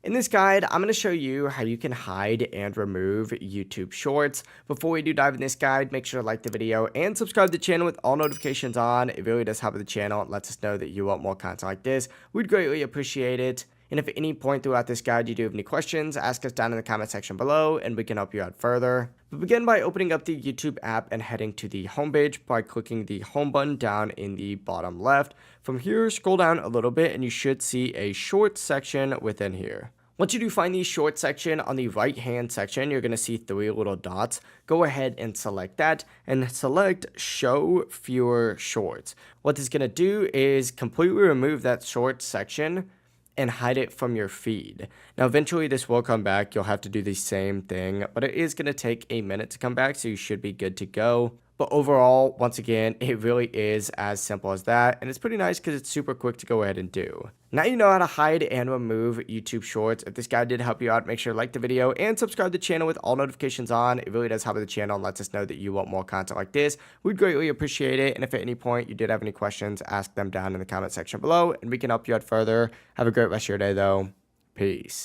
In this guide, I'm going to show you how you can hide and remove YouTube Shorts. Before we do dive in this guide, make sure to like the video and subscribe to the channel with all notifications on. It really does help the channel. It lets us know that you want more content like this. We'd greatly appreciate it. And if at any point throughout this guide you do have any questions, ask us down in the comment section below and we can help you out further. But begin by opening up the YouTube app and heading to the homepage by clicking the home button down in the bottom left. From here, scroll down a little bit and you should see a short section within here. Once you do find the short section, on the right hand section, you're going to see three little dots. Go ahead and select that and select show fewer shorts. What this is going to do is completely remove that short section and hide it from your feed. Now, eventually this will come back. You'll have to do the same thing, but it is going to take a minute to come back, so you should be good to go. But overall, once again, it really is as simple as that, and it's pretty nice because it's super quick to go ahead and do. Now you know how to hide and remove YouTube Shorts. If this guide did help you out, make sure to like the video and subscribe to the channel with all notifications on. It really does help the channel and lets us know that you want more content like this. We'd greatly appreciate it, and if at any point you did have any questions, ask them down in the comment section below, and we can help you out further. Have a great rest of your day, though. Peace.